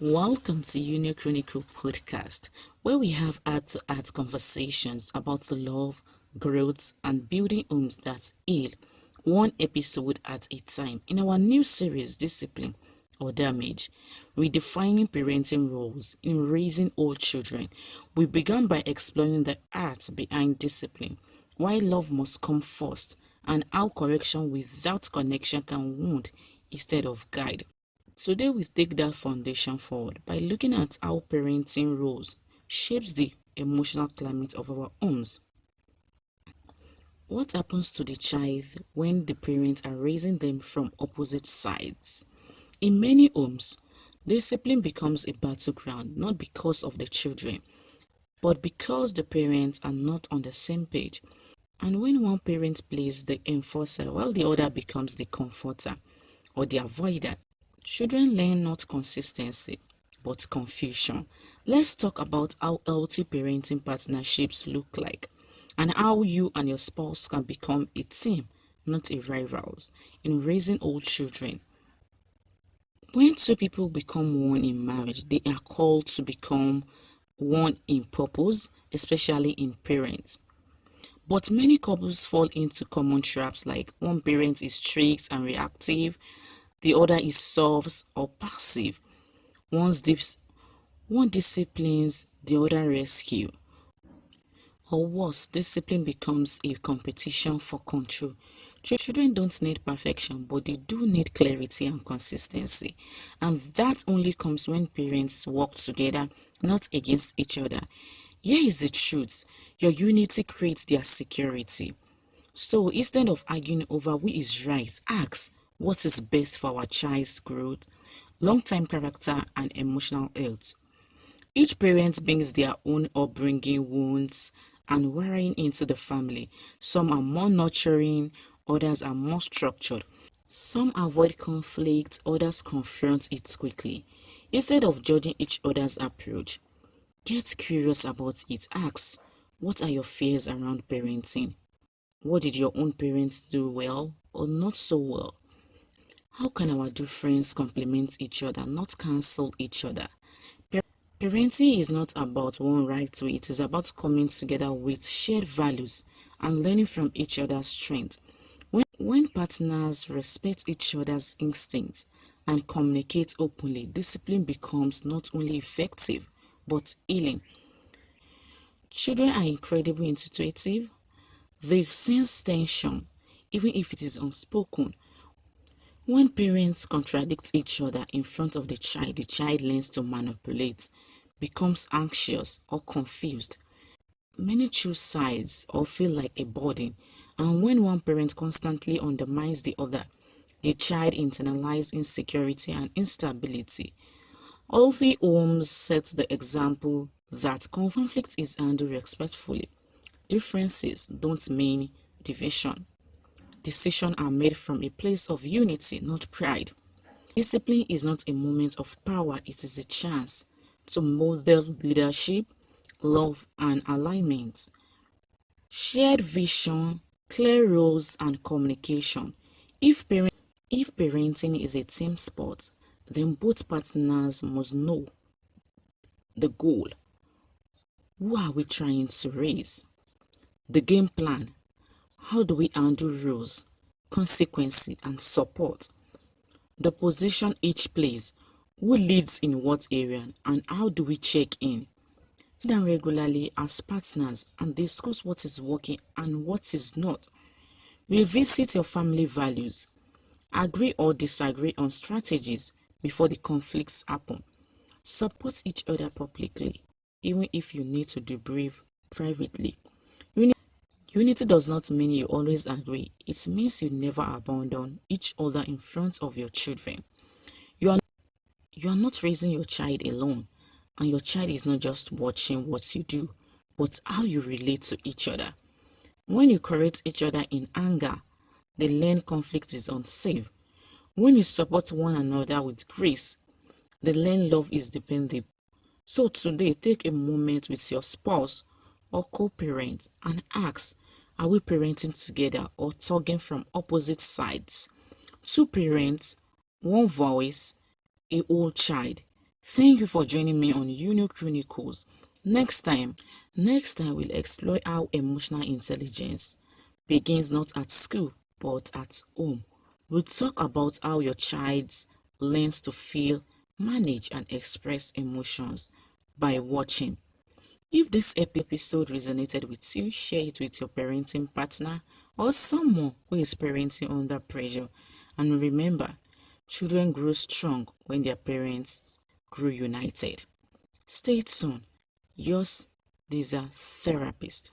Welcome to Union Chronicle podcast, where we have heart-to-heart conversations about the love, growth, and building homes that heal, one episode at a time. In our new series, Discipline or Damage, redefining parenting roles in raising old children, we began by exploring the art behind discipline, why love must come first, and how correction without connection can wound instead of guide. Today we take that foundation forward by looking at how parenting roles shapes the emotional climate of our homes. What happens to the child when the parents are raising them from opposite sides? In many homes, discipline becomes a battleground not because of the children, but because the parents are not on the same page. And when one parent plays the enforcer while the other becomes the comforter or the avoider, children learn not consistency, but confusion. Let's talk about how healthy parenting partnerships look like and how you and your spouse can become a team, not a rivals, in raising old children. When two people become one in marriage, they are called to become one in purpose, especially in parents. But many couples fall into common traps like one parent is strict and reactive, the other is soft or passive. One disciplines, the other rescue. Or worse, discipline becomes a competition for control. Children don't need perfection, but they do need clarity and consistency. And that only comes when parents work together, not against each other. Here is the truth. Your unity creates their security. So instead of arguing over who is right, ask what is best for our child's growth, long-term character, and emotional health. Each parent brings their own upbringing wounds and wiring into the family. Some are more nurturing, others are more structured. Some avoid conflict, others confront it quickly. Instead of judging each other's approach, get curious about it. Ask, what are your fears around parenting? What did your own parents do well or not so well? How can our differences complement each other, not cancel each other? Parenting is not about one right way, it is about coming together with shared values and learning from each other's strengths. When partners respect each other's instincts and communicate openly, discipline becomes not only effective but healing. Children are incredibly intuitive. They sense tension, even if it is unspoken. When parents contradict each other in front of the child learns to manipulate, becomes anxious or confused. Many choose sides or feel like a burden, and when one parent constantly undermines the other, the child internalizes insecurity and instability. Healthy homes set the example that conflict is handled respectfully. Differences don't mean division. Decisions are made from a place of unity, not pride. Discipline is not a moment of power, it is a chance to model leadership, love, and alignment. Shared vision, clear roles, and communication. If parenting is a team sport, then both partners must know the goal. Who are we trying to raise? The game plan. How do we handle rules, consequences, and support? The position each plays. Who leads in what area and how do we check in? Sit down regularly as partners and discuss what is working and what is not. Revisit your family values. Agree or disagree on strategies before the conflicts happen. Support each other publicly, even if you need to debrief privately. Unity does not mean you always agree. It means you never abandon each other in front of your children. You are not raising your child alone, and your child is not just watching what you do, but how you relate to each other. When you correct each other in anger, they learn conflict is unsafe. When you support one another with grace, they learn love is dependable. So today, take a moment with your spouse or co-parent and ask, are we parenting together or tugging from opposite sides? Two parents, one voice, a whole child. Thank you for joining me on Chronicles. Next time, we'll explore how emotional intelligence begins not at school but at home. We'll talk about how your child learns to feel, manage, and express emotions by watching. If this episode resonated with you, share it with your parenting partner or someone who is parenting under pressure. And remember, children grow strong when their parents grow united. Stay tuned. Yours, These are therapists.